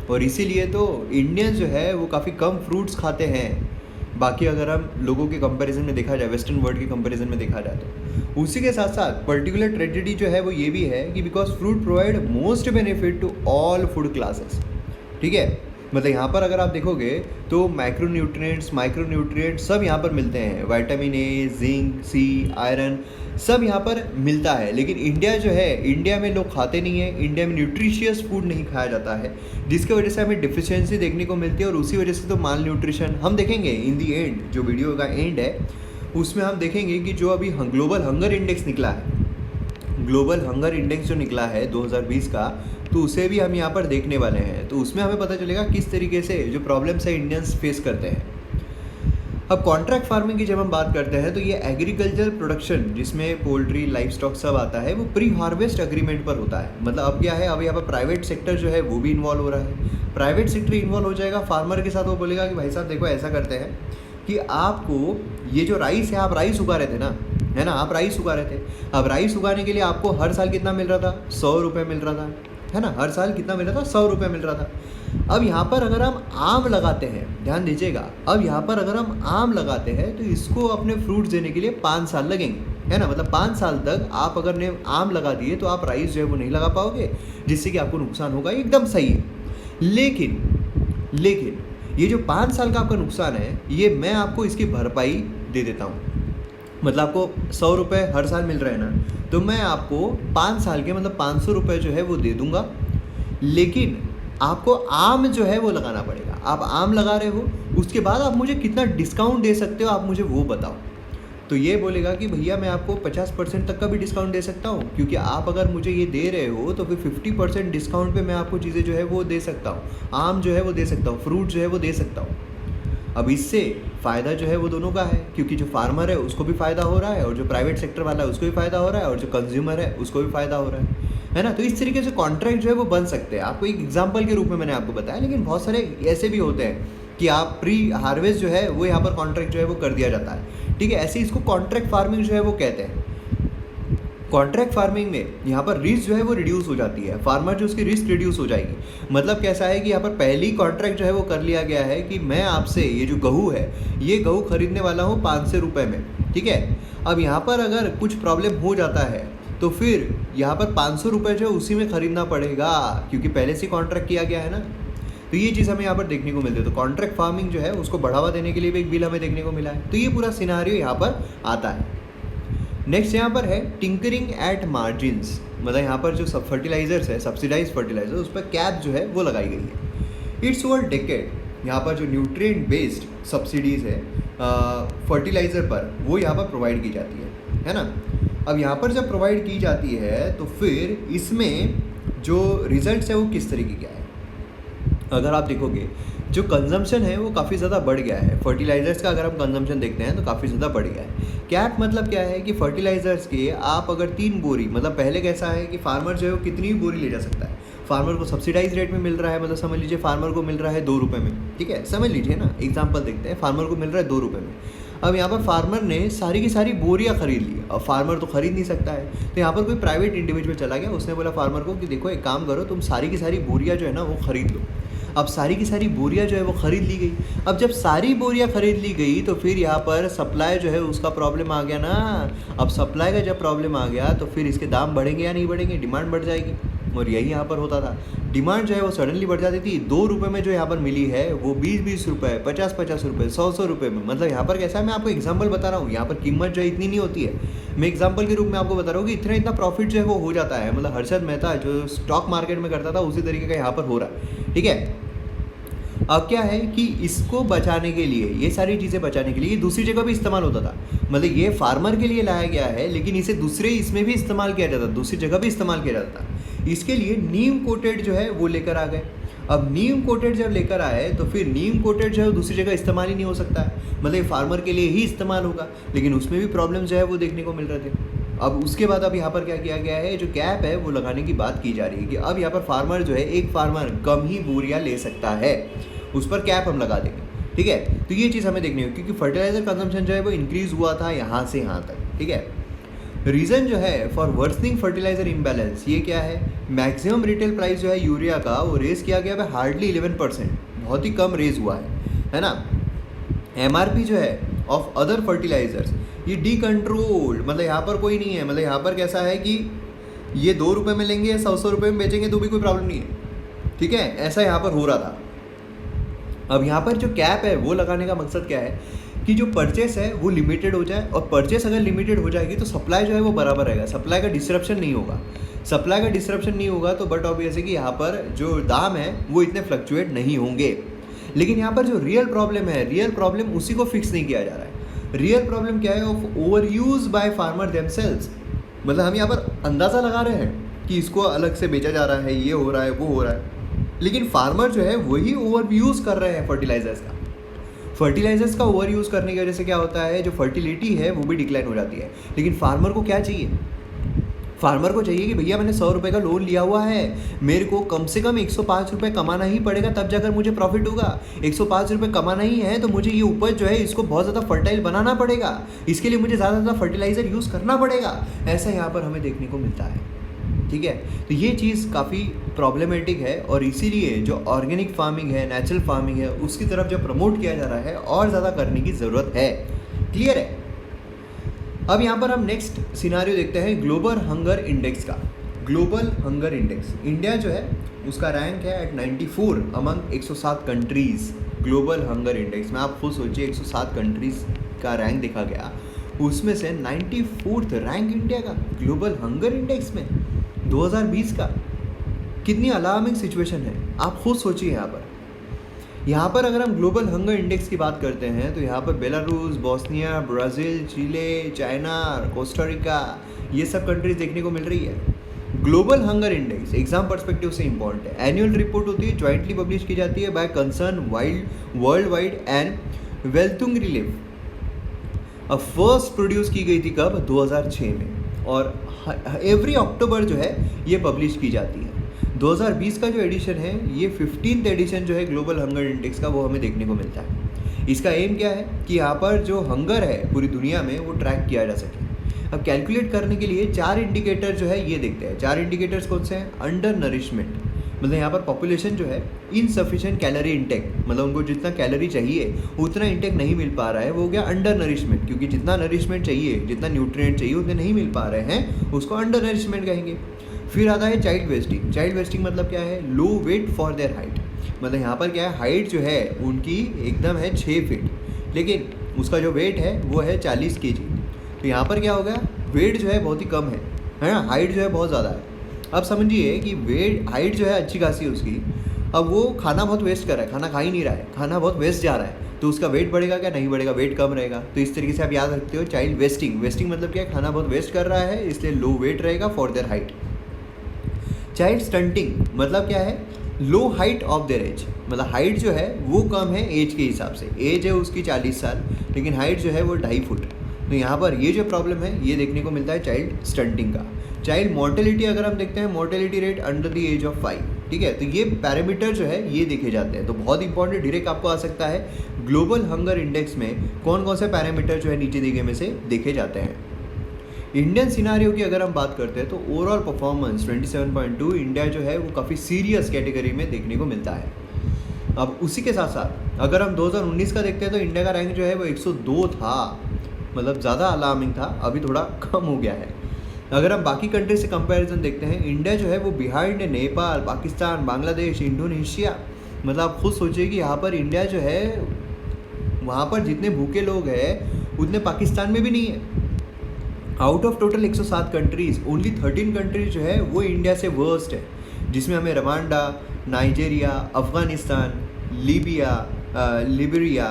और इसीलिए तो इंडियंस जो है वो काफ़ी कम फ्रूट्स खाते हैं, बाकी अगर हम लोगों के कंपैरिजन में देखा जाए, वेस्टर्न वर्ल्ड के कंपैरिजन में देखा जाए तो। उसी के साथ साथ पर्टिकुलर ट्रेजेडी जो है वो ये भी है कि because fruit provide most benefit to all food classes, ठीक है। मतलब यहाँ पर अगर आप देखोगे तो माइक्रोन्यूट्रिएंट्स सब यहाँ पर मिलते हैं, vitamin A, zinc, C, iron सब यहाँ पर मिलता है। लेकिन इंडिया जो है, इंडिया में लोग खाते नहीं है, इंडिया में न्यूट्रिशियस फूड नहीं खाया जाता है, जिसकी वजह से हमें डिफिशियंसी देखने को मिलती है। और उसी वजह से तो माल न्यूट्रिशन हम देखेंगे इन दी एंड, जो वीडियो का एंड है उसमें हम देखेंगे कि जो अभी ग्लोबल हंगर इंडेक्स निकला है, ग्लोबल हंगर इंडेक्स जो निकला है 2020 का, तो उसे भी हम यहाँ पर देखने वाले हैं। तो उसमें हमें पता चलेगा किस तरीके से जो प्रॉब्लम्स है इंडियंस फेस करते हैं। अब कॉन्ट्रैक्ट फार्मिंग की जब हम बात करते हैं तो ये एग्रीकल्चर प्रोडक्शन जिसमें पोल्ट्री, लाइफ स्टॉक सब आता है, वो प्री हार्वेस्ट एग्रीमेंट पर होता है। मतलब अब क्या है, अब यहाँ पर प्राइवेट सेक्टर जो है वो भी इन्वॉल्व हो रहा है। प्राइवेट सेक्टर इन्वॉल्व हो जाएगा फार्मर के साथ, वो बोलेगा कि भाई साहब देखो ऐसा करते हैं कि आपको ये जो राइस है, आप राइस उगा रहे थे ना, है ना, आप राइस उगा रहे थे, अब राइस उगाने के लिए आपको हर साल कितना मिल रहा था, 100 रुपये मिल रहा था, है ना, हर साल कितना मिल रहा था, 100 रुपये मिल रहा था। अब यहाँ पर अगर हम आम लगाते हैं, ध्यान दीजिएगा, अब यहाँ पर अगर हम आम लगाते हैं तो इसको अपने फ्रूट्स देने के लिए 5 साल लगेंगे, है ना। मतलब 5 साल तक आप अगर ने आम लगा दिए तो आप राइस जो है वो नहीं लगा पाओगे, जिससे कि आपको नुकसान होगा, एकदम सही है। लेकिन ये जो 5 साल का आपका नुकसान है, ये मैं आपको इसकी भरपाई दे देता हूँ। मतलब आपको 100 रुपये हर साल मिल रहे हैं ना, तो मैं आपको 5 साल के मतलब 500 रुपये जो है वो दे दूंगा। लेकिन आपको आम जो है वो लगाना पड़ेगा। आप आम लगा रहे हो, उसके बाद आप मुझे कितना डिस्काउंट दे सकते हो, आप मुझे वो बताओ। तो ये बोलेगा कि भैया मैं आपको 50% तक का भी डिस्काउंट दे सकता हूँ, क्योंकि आप अगर मुझे ये दे रहे हो तो फिर 50% डिस्काउंट पे मैं आपको चीज़ें जो है वो दे सकता हूँ, आम जो है वो दे सकता हूँ, फ्रूट जो है वो दे सकता हूँ। अब इससे फ़ायदा जो है वो दोनों का है, क्योंकि जो फार्मर है उसको भी फ़ायदा हो रहा है और जो प्राइवेट सेक्टर वाला है उसको भी फ़ायदा हो रहा है और जो कंज्यूमर है उसको भी फ़ायदा हो रहा है ना। तो इस तरीके से कॉन्ट्रैक्ट जो है वो बन सकते हैं। आपको एक एग्जांपल के रूप में मैंने आपको बताया, लेकिन बहुत सारे ऐसे भी होते हैं कि आप प्री हार्वेस्ट जो है वो यहाँ पर कॉन्ट्रैक्ट जो है वो कर दिया जाता है, ठीक है। ऐसे इसको कॉन्ट्रैक्ट फार्मिंग जो है वो कहते हैं। कॉन्ट्रैक्ट फार्मिंग में यहाँ पर रिस्क जो है वो रिड्यूस हो जाती है, फार्मर जो उसकी रिस्क रिड्यूस हो जाएगी। मतलब कैसा है कि यहाँ पर पहली कॉन्ट्रैक्ट जो है वो कर लिया गया है कि मैं आपसे ये जो गेहूँ है, ये गेहूँ खरीदने वाला हूँ 500 रुपये में, ठीक है। अब यहाँ पर अगर कुछ प्रॉब्लम हो जाता है तो फिर यहाँ पर 500 रुपये जो है उसी में ख़रीदना पड़ेगा, क्योंकि पहले से कॉन्ट्रैक्ट किया गया है ना। तो ये चीज़ हमें यहाँ पर देखने को मिलती है। तो कॉन्ट्रैक्ट फार्मिंग जो है उसको बढ़ावा देने के लिए भी एक बिल हमें देखने को मिला है। तो ये पूरा सिनारियो यहाँ पर आता है। नेक्स्ट यहाँ पर है टिंकरिंग एट मार्जिन्स, मतलब यहाँ पर जो सब फर्टिलाइजर्स है, सब्सिडाइज फर्टिलाइजर, उस पर कैप जो है वो लगाई गई है। इट्स ओवर डेकेड यहाँ पर जो न्यूट्रिएंट बेस्ड सब्सिडीज़ है फर्टिलाइज़र पर, वो यहाँ पर प्रोवाइड की जाती है ना। अब यहाँ पर जब प्रोवाइड की जाती है तो फिर इसमें जो रिजल्ट्स है वो किस तरीके के आए। अगर आप देखोगे जो कंजम्पशन है वो काफ़ी ज़्यादा बढ़ गया है फर्टिलाइज़र्स का। अगर हम कंजम्पशन देखते हैं तो काफ़ी ज़्यादा बढ़ गया है। कैप मतलब क्या है कि फर्टिलाइज़र्स के आप अगर 3 बोरी, मतलब पहले कैसा है कि फार्मर जो है वो कितनी भी बोरी ले जा सकता है। फार्मर को सब्सिडाइज रेट में मिल रहा है, मतलब समझ लीजिए फार्मर को मिल रहा है 2 रुपये में, ठीक है, समझ लीजिए ना, एग्जाम्पल देखते हैं, फार्मर को मिल रहा है 2 रुपये में। अब यहाँ पर फार्मर ने सारी की सारी बोरियाँ खरीद ली। अब फार्मर तो खरीद नहीं सकता है, तो यहाँ पर कोई प्राइवेट इंडिविजुअल चला गया, उसने बोला फार्मर को कि देखो एक काम करो, तुम सारी की सारी बोरियाँ जो है ना वो खरीद लो। अब सारी की सारी बोरियाँ जो है वो ख़रीद ली गई। अब जब सारी बोरियाँ ख़रीद ली गई तो फिर यहाँ पर सप्लाई जो है उसका प्रॉब्लम आ गया ना। अब सप्लाई का जब प्रॉब्लम आ गया तो फिर इसके दाम बढ़ेंगे या नहीं बढ़ेंगे, डिमांड बढ़ जाएगी। और यही यहाँ पर होता था, डिमांड जो है वो सडनली बढ़ जाती थी। 2 रुपये में जो यहाँ पर मिली है वो 20-20 रुपये, 50-50 रुपये, 100-100 रुपये में। मतलब यहाँ पर कैसा है, मैं आपको एग्जांपल बता रहा हूँ, यहाँ पर कीमत जो है इतनी नहीं होती है। मैं एग्जांपल के रूप में आपको बता रहा हूँ कि इतना प्रॉफिट जो है वो हो जाता है। मतलब हर्षद मेहता जो स्टॉक मार्केट में करता था उसी तरीके का यहाँ पर हो रहा है, ठीक है। अब क्या है कि इसको बचाने के लिए, ये सारी चीज़ें बचाने के लिए ये दूसरी जगह भी इस्तेमाल होता था। मतलब ये फार्मर के लिए लाया गया है, लेकिन इसे दूसरे इसमें भी इस्तेमाल किया जाता था, दूसरी जगह भी इस्तेमाल किया जाता था। इसके लिए नीम कोटेड जो है वो लेकर आ गए। अब नीम कोटेड जब लेकर आए तो फिर नीम कोटेड जो है दूसरी जगह इस्तेमाल ही नहीं हो सकता है, मतलब ये फार्मर के लिए ही इस्तेमाल होगा, लेकिन उसमें भी प्रॉब्लम जो है वो देखने को मिल रहे थे। अब उसके बाद अब यहाँ पर क्या किया गया है, जो कैप है वो लगाने की बात की जा रही है कि अब यहाँ पर फार्मर जो है, एक फार्मर कम ही बोरियाँ ले सकता है, उस पर कैप हम लगा देंगे, ठीक है। तो ये चीज़ हमें देखनी होगी, क्योंकि फर्टिलाइजर कंजम्पशन जो है वो इंक्रीज हुआ था यहाँ से यहाँ तक, ठीक है। रीज़न जो है फॉर वर्सनिंग फर्टिलाइजर इम्बैलेंस, ये क्या है, मैक्सिमम रिटेल प्राइस जो है यूरिया का वो रेस किया गया है हार्डली 11%, बहुत ही कम रेज हुआ है ना। MRP जो है ऑफ अदर फर्टिलाइजर्स ये डी कंट्रोल, मतलब यहाँ पर कोई नहीं है। मतलब यहाँ पर कैसा है कि ये 2 रुपये में लेंगे या 100 रुपये में बेचेंगे तो भी कोई प्रॉब्लम नहीं है, ठीक है, ऐसा यहाँ पर हो रहा था। अब यहाँ पर जो कैप है वो लगाने का मकसद क्या है कि जो परचेस है वो लिमिटेड हो जाए, और परचेस अगर लिमिटेड हो जाएगी तो सप्लाई जो है वो बराबर रहेगा, सप्लाई का डिसरप्शन नहीं होगा। सप्लाई का डिसरप्शन नहीं होगा तो बट ऑब्वियस है कि यहाँ पर जो दाम है वो इतने फ्लक्चुएट नहीं होंगे। लेकिन यहाँ पर जो रियल प्रॉब्लम है, रियल प्रॉब्लम उसी को फिक्स नहीं किया जा रहा है। रियल प्रॉब्लम क्या है, of over use by farmer themselves. मतलब हम यहाँ पर अंदाज़ा लगा रहे हैं कि इसको अलग से बेचा जा रहा है, ये हो रहा है, वो हो रहा है, लेकिन फार्मर जो है वही ओवर यूज़ कर रहे हैं फर्टिलाइजर्स का। फर्टिलाइजर्स का ओवर यूज़ करने की वजह से क्या होता है, जो फर्टिलिटी है वो भी डिक्लाइन हो जाती है। लेकिन फार्मर को क्या चाहिए, फार्मर को चाहिए कि भैया मैंने 100 रुपये का लोन लिया हुआ है, मेरे को कम से कम 105 रुपये कमाना ही पड़ेगा, तब जाकर मुझे प्रॉफिट होगा। 105 रुपये कमाना ही है तो मुझे ये उपज जो है इसको बहुत ज़्यादा फर्टाइल बनाना पड़ेगा, इसके लिए मुझे ज़्यादा ज़्यादा फर्टिलाइज़र यूज़ करना पड़ेगा। ऐसा यहाँ पर हमें देखने को मिलता है, ठीक है। तो ये चीज़ काफ़ी प्रॉब्लमेटिक है, और इसीलिए जो ऑर्गेनिक फार्मिंग है, नेचुरल फार्मिंग है, उसकी तरफ जो प्रमोट किया जा रहा है और ज़्यादा करने की ज़रूरत है। क्लियर है। अब यहाँ पर हम नेक्स्ट सिनारियो देखते हैं ग्लोबल हंगर इंडेक्स का। ग्लोबल हंगर इंडेक्स, इंडिया जो है उसका रैंक है at 94 among 107 countries. Global hunger index में आप खुद सोचिए 107 कंट्रीज़ का रैंक देखा गया, उसमें से 94th रैंक इंडिया का ग्लोबल हंगर इंडेक्स में 2020 का। कितनी अलार्मिंग सिचुएशन है, आप खुद सोचिए। यहाँ पर अगर हम ग्लोबल हंगर इंडेक्स की बात करते हैं तो यहाँ पर Belarus, Bosnia, Brazil, Chile, China, Costa Rica, ये सब कंट्रीज देखने को मिल रही है। Global hunger index exam perspective से इंपॉर्टेंट है। एनुअल रिपोर्ट होती है, ज्वाइंटली पब्लिश की जाती है by Concern Worldwide and वेल्थुंग रिलीफ। अब फर्स्ट प्रोड्यूस की गई थी कब, 2006 में, और एवरी अक्टूबर जो है ये पब्लिश की जाती है। 2020 का जो एडिशन है, ये 15th एडिशन जो है ग्लोबल हंगर इंडेक्स का, वो हमें देखने को मिलता है। इसका एम क्या है कि यहाँ पर जो हंगर है पूरी दुनिया में वो ट्रैक किया जा सके। अब कैलकुलेट करने के लिए 4 इंडिकेटर जो है ये देखते हैं। 4 इंडिकेटर्स कौन से हैं? अंडर नरिशमेंट, मतलब यहाँ पर पॉपुलेशन जो है इनसफिशिएंट कैलोरी इंटेक, मतलब उनको जितना कैलोरी चाहिए उतना इंटेक नहीं मिल पा रहा है, वो हो गया अंडर नरिशमेंट, क्योंकि जितना नरिशमेंट चाहिए, जितना न्यूट्रिएंट चाहिए उतने नहीं मिल पा रहे हैं, उसको अंडर नरिशमेंट कहेंगे। फिर आता है चाइल्ड वेस्टिंग। चाइल्ड वेस्टिंग मतलब क्या है? लो वेट फॉर देयर हाइट, मतलब यहाँ पर क्या है, हाइट जो है उनकी एकदम है 6 फीट, लेकिन उसका जो वेट है वो है 40 kg। तो यहाँ पर क्या हो गया, वेट जो है बहुत ही कम है ना, हाइट जो है बहुत ज़्यादा है। अब समझिए कि वेट हाइट जो है अच्छी खासी उसकी, अब वो खाना बहुत वेस्ट कर रहा है, खाना खा ही नहीं रहा है, खाना बहुत वेस्ट जा रहा है, तो उसका वेट बढ़ेगा क्या? नहीं बढ़ेगा, वेट कम रहेगा। तो इस तरीके से आप याद रखते हो चाइल्ड वेस्टिंग। वेस्टिंग मतलब क्या है? खाना बहुत वेस्ट कर रहा है, इसलिए लो वेट रहेगा for their height. Child stunting मतलब क्या है? लो हाइट ऑफ देयर एज, मतलब हाइट जो है वो कम है एज के हिसाब से। एज है उसकी 40 साल, लेकिन हाइट जो है वो 2.5 फुट। तो यहाँ पर ये जो प्रॉब्लम है ये देखने को मिलता है चाइल्ड स्टंटिंग का। चाइल्ड मोर्टेलिटी अगर हम देखते हैं, mortality rate under the age of 5, ठीक है, तो ये पैरामीटर जो है ये देखे जाते हैं। तो बहुत इंपॉर्टेंट, डायरेक्ट आपको आ सकता है ग्लोबल हंगर इंडेक्स में कौन कौन से पैरामीटर जो है नीचे दिए में से देखे जाते हैं। इंडियन सिनारियो की अगर हम बात करते हैं तो ओवरऑल परफॉर्मेंस 27.2 इंडिया जो है वो काफ़ी सीरियस कैटेगरी में देखने को मिलता है। अब उसी के साथ साथ अगर हम 2019 का देखते हैं तो इंडिया का रैंक जो है वो 102 था, मतलब ज़्यादा अलार्मिंग था, अभी थोड़ा कम हो गया है। अगर हम बाकी कंट्री से कंपैरिजन देखते हैं, इंडिया जो है वो बिहाइंड नेपाल, पाकिस्तान, बांग्लादेश, इंडोनेशिया। मतलब आप खुद सोचिए कि यहाँ पर इंडिया जो है, वहाँ पर जितने भूखे लोग हैं उतने पाकिस्तान में भी नहीं है। Out of total 107 countries only 13 countries जो है वो इंडिया से वर्स्ट है, जिसमें हमें रवांडा, नाइजेरिया, अफ़गानिस्तान, लिबिरिया,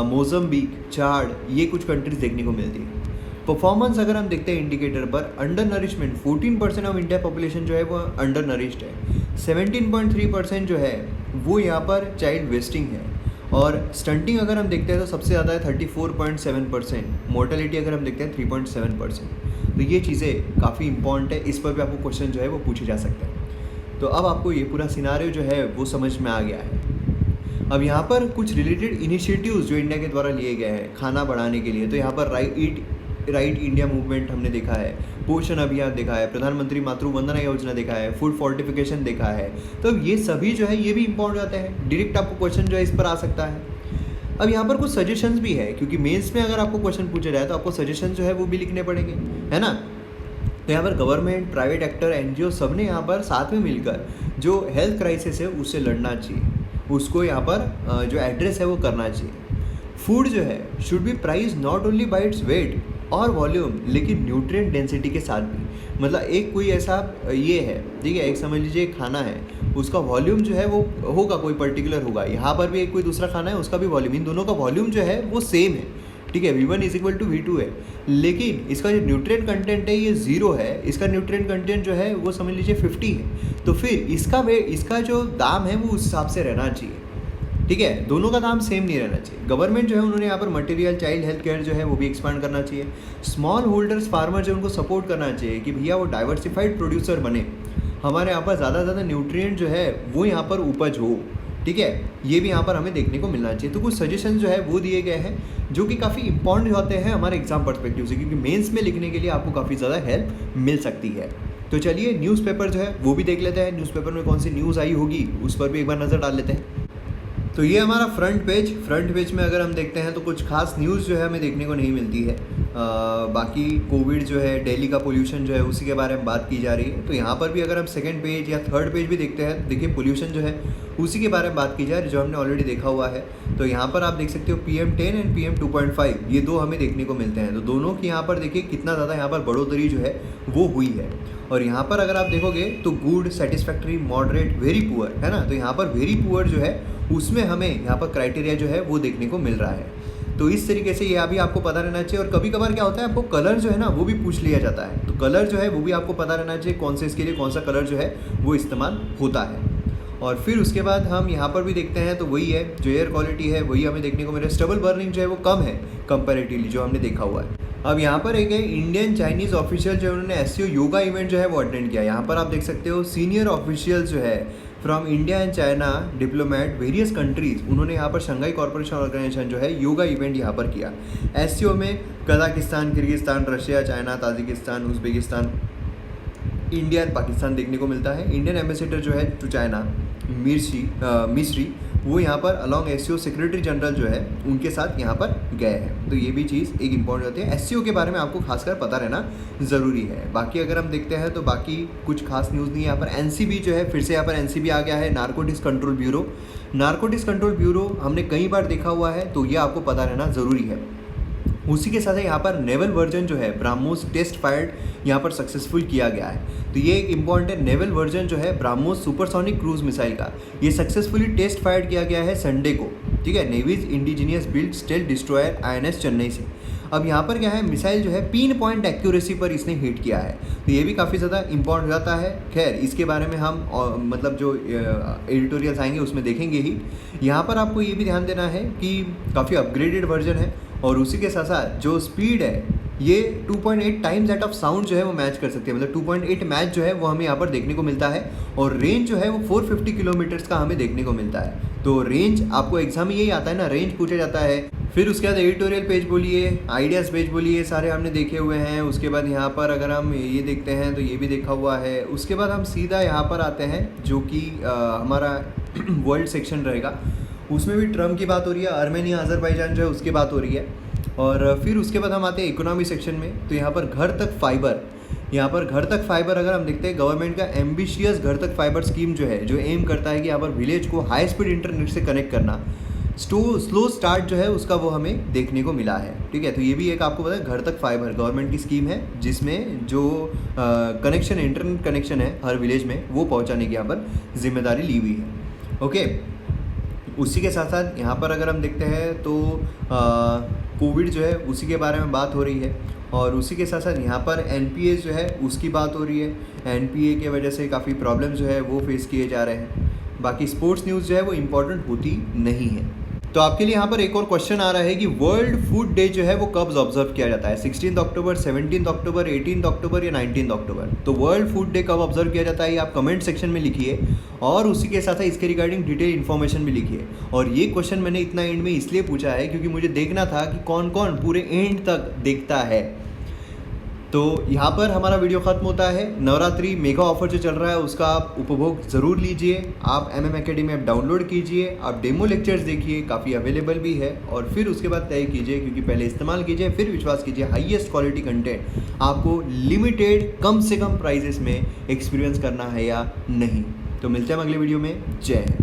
मोज़म्बिक, चाड, ये कुछ कंट्रीज देखने को मिलती है। परफॉर्मेंस अगर हम देखते हैं इंडिकेटर पर, under nourishment 14% of India population जो है वो अंडर नरिश्ड है। 17.3% जो है वो यहाँ पर चाइल्ड वेस्टिंग है। और स्टंटिंग अगर हम देखते हैं तो सबसे ज़्यादा है 34.7%। मोर्टेलिटी अगर हम देखते हैं 3.7%। तो ये चीज़ें काफ़ी इंपॉर्टेंट है, इस पर भी आपको क्वेश्चन जो है वो पूछे जा सकते हैं। तो अब आपको ये पूरा सिनारियो जो है वो समझ में आ गया है। अब यहाँ पर कुछ रिलेटेड इनिशिएटिव्स जो इंडिया के द्वारा लिए गए हैं खाना बढ़ाने के लिए, तो यहाँ पर राइट इंडिया मूवमेंट हमने देखा है, पोषण अभियान देखा है, प्रधानमंत्री मातृ वंदना योजना देखा है, फूड फोर्टिफिकेशन देखा है। तो ये सभी जो है ये भी इंपॉर्टेंट आते हैं, डायरेक्ट आपको क्वेश्चन जो है इस पर आ सकता है। अब यहाँ पर कुछ सजेशंस भी है, क्योंकि मेंस में अगर आपको क्वेश्चन पूछा जाए तो आपको सजेशन जो है वो भी लिखने पड़ेंगे, है ना। तो यहाँ पर गवर्नमेंट, प्राइवेट एक्टर, एनजीओ सब ने यहाँ पर साथ में मिलकर जो हेल्थ क्राइसिस है उससे लड़ना चाहिए, उसको यहाँ पर जो एड्रेस है वो करना चाहिए। फूड जो है should be price not only by its weight और वॉल्यूम, लेकिन न्यूट्रिएंट डेंसिटी के साथ भी। मतलब एक कोई ऐसा ये है, ठीक है, एक समझ लीजिए खाना है, उसका वॉल्यूम जो है वो होगा कोई पर्टिकुलर होगा। यहाँ पर भी एक कोई दूसरा खाना है, उसका भी वॉल्यूम, इन दोनों का वॉल्यूम जो है वो सेम है, ठीक है, V1 = V2 है, लेकिन इसका जो न्यूट्रिएंट कंटेंट है ये 0 है, इसका न्यूट्रिएंट कंटेंट जो है वो समझ लीजिए 50 है। तो फिर इसका जो दाम है वो उस हिसाब से रहना चाहिए, ठीक है, दोनों का दाम सेम नहीं रहना चाहिए। गवर्नमेंट जो है उन्होंने यहाँ पर मटेरियल, चाइल्ड हेल्थ केयर जो है वो भी एक्सपांड करना चाहिए। स्मॉल होल्डर्स फार्मर जो उनको सपोर्ट करना चाहिए कि भैया वो डाइवर्सिफाइड प्रोड्यूसर बने, हमारे यहाँ पर ज़्यादा से ज़्यादा न्यूट्रिएंट जो है वो यहाँ पर उपज हो, ठीक है, ये भी यहाँ पर हमें देखने को मिलना चाहिए। तो कुछ सजेशन जो है वो दिए गए हैं जो कि काफ़ी इंपॉर्टेंट होते हैं हमारे एग्जाम पर्सपेक्टिव से, क्योंकि मेंस में लिखने के लिए आपको काफ़ी ज़्यादा हेल्प मिल सकती है। तो चलिए न्यूज़पेपर जो है वो भी देख लेते हैं, न्यूज़पेपर में कौन सी न्यूज़ आई होगी उस पर भी एक बार नज़र डाल लेते हैं। तो ये हमारा फ्रंट पेज में अगर हम देखते हैं तो कुछ खास न्यूज़ जो है हमें देखने को नहीं मिलती है। बाकी कोविड जो है, दिल्ली का पोल्यूशन जो है उसी के बारे में बात की जा रही है। तो यहाँ पर भी अगर हम सेकंड पेज या थर्ड पेज भी देखते हैं, देखिए पोल्यूशन जो है उसी के बारे में बात की जा रही है जो हमने ऑलरेडी देखा हुआ है। तो यहाँ पर आप देख सकते हो PM10 एंड PM 2.5 ये दो हमें देखने को मिलते हैं। तो दोनों की यहाँ पर देखिए कितना ज़्यादा यहाँ पर बढ़ोतरी जो है वो हुई है। और यहाँ पर अगर आप देखोगे तो good, satisfactory, moderate, very poor, है ना। तो यहाँ पर वेरी पुअर जो है उसमें हमें यहाँ पर क्राइटेरिया जो है वो देखने को मिल रहा है। तो इस तरीके से ये अभी आपको पता रहना चाहिए। और कभी कभार क्या होता है, आपको कलर जो है ना वो भी पूछ लिया जाता है, तो कलर जो है वो भी आपको पता रहना चाहिए कौन से इसके लिए कौन सा कलर जो है वो इस्तेमाल होता है। और फिर उसके बाद हम यहाँ पर भी देखते हैं तो वही है, जो एयर क्वालिटी है वही हमें देखने को मिल रहा है। स्टबल बर्निंग जो है वो कम है कंपैरेटिवली जो हमने देखा हुआ है। अब यहाँ पर एक है इंडियन चाइनीज़ ऑफिशियल जो उन्होंने SCO योगा इवेंट जो है वो अटेंड किया। यहाँ पर आप देख सकते हो सीनियर ऑफिशियल जो है from India and China diplomat various countries, उन्होंने यहाँ पर शंघाई कॉर्पोरेशन ऑर्गेनाइजेशन जो है योगा इवेंट यहाँ पर किया। एससीओ में Kazakhstan, Kyrgyzstan, Russia, China, Tajikistan, Uzbekistan, India and Pakistan देखने को मिलता है। इंडियन एम्बेसडर जो है टू चाइना मिश्री वो यहाँ पर अलॉन्ग एससीओ सेक्रेटरी जनरल जो है उनके साथ यहाँ पर गए हैं। तो ये भी चीज़ एक इंपॉर्टेंट होती है। एससीओ के बारे में आपको खासकर पता रहना ज़रूरी है। बाकी अगर हम देखते हैं तो बाकी कुछ खास न्यूज़ नहीं है। यहाँ पर एनसीबी जो है, फिर से यहाँ पर एनसीबी आ गया है, narcotics control bureau. Narcotics control bureau हमने कई बार देखा हुआ है, तो ये आपको पता रहना ज़रूरी है। उसी के साथ यहाँ पर नेवल वर्जन जो है ब्राह्मोस टेस्ट फायर्ड यहाँ पर सक्सेसफुल किया गया है। तो ये एक इम्पॉर्टेंट है, नेवल वर्जन जो है ब्राह्मोस सुपरसोनिक क्रूज मिसाइल का, ये सक्सेसफुली टेस्ट फायर्ड किया गया है संडे को, ठीक है, navy's indigenous build stealth destroyer INS Chennai से। अब यहाँ पर क्या है, मिसाइल जो है पिन पॉइंट एक्यूरेसी पर इसने हिट किया है, तो ये भी काफ़ी ज़्यादा इंपॉर्टेंट हो जाता है। खैर इसके बारे में हम मतलब जो एडिटोरियल्स आएंगे उसमें देखेंगे ही। यहाँ पर आपको ये भी ध्यान देना है कि काफ़ी अपग्रेडेड वर्जन है, और उसी के साथ साथ जो स्पीड है ये 2.8 टाइम्स दैट ऑफ साउंड जो है वो मैच कर सकती है, मतलब 2.8 मैच जो है वो हमें यहाँ पर देखने को मिलता है। और रेंज जो है वो 450 किलोमीटर्स का हमें देखने को मिलता है। तो रेंज आपको एग्जाम में यही आता है ना, रेंज पूछा जाता है। फिर उसके बाद एडिटोरियल पेज बोलिए, आइडियाज़ पेज बोलिए, सारे हमने देखे हुए हैं। उसके बाद यहाँ पर अगर हम ये देखते हैं तो ये भी देखा हुआ है। उसके बाद हम सीधा यहाँ पर आते हैं जो कि हमारा वर्ल्ड सेक्शन रहेगा, उसमें भी ट्रम्प की बात हो रही है, आर्मेनिया अजरबैजान जो है उसकी बात हो रही है। और फिर उसके बाद हम आते हैं इकोनॉमी सेक्शन में। तो यहाँ पर घर तक फाइबर, यहाँ पर घर तक फाइबर अगर हम देखते हैं, गवर्नमेंट का एम्बिशियस घर तक फाइबर स्कीम जो है, जो एम करता है कि यहाँ पर विलेज को हाई स्पीड इंटरनेट से कनेक्ट करना, स्लो स्टार्ट जो है उसका वो हमें देखने को मिला है, ठीक है। तो ये भी एक आपको पता है घर तक फाइबर गवर्नमेंट की स्कीम है, जिसमें जो कनेक्शन इंटरनेट कनेक्शन है हर विलेज में वो पहुँचाने की यहाँ पर जिम्मेदारी ली हुई है, ओके। उसी के साथ साथ यहाँ पर अगर हम देखते हैं तो कोविड जो है उसी के बारे में बात हो रही है। और उसी के साथ साथ यहाँ पर NPA जो है उसकी बात हो रही है। NPA के वजह से काफ़ी प्रॉब्लम जो है वो फेस किए जा रहे हैं। बाकी स्पोर्ट्स न्यूज़ जो है वो इम्पोर्टेंट होती नहीं है। तो आपके लिए यहाँ पर एक और क्वेश्चन आ रहा है कि वर्ल्ड फूड डे जो है वो कब ऑब्जर्व किया जाता है, 16 अक्टूबर, 17 अक्टूबर, 18 अक्टूबर या 19 अक्टूबर। तो वर्ल्ड फूड डे कब ऑब्जर्व किया जाता है ये आप कमेंट सेक्शन में लिखिए, और उसी के साथ इसके रिगार्डिंग डिटेल इन्फॉर्मेशन भी लिखिए। और ये क्वेश्चन मैंने इतना एंड में इसलिए पूछा है क्योंकि मुझे देखना था कि कौन कौन पूरे एंड तक देखता है। तो यहाँ पर हमारा वीडियो ख़त्म होता है। नवरात्रि मेगा ऑफर जो चल रहा है उसका आप उपभोग ज़रूर लीजिए। आप MM एकेडमी ऐप डाउनलोड कीजिए, आप डेमो लेक्चर्स देखिए, काफ़ी अवेलेबल भी है। और फिर उसके बाद तय कीजिए, क्योंकि पहले इस्तेमाल कीजिए फिर विश्वास कीजिए। हाईएस्ट क्वालिटी कंटेंट आपको लिमिटेड कम से कम प्राइजेस में एक्सपीरियंस करना है या नहीं। तो मिलते हैं अगले वीडियो में। जय हिंद।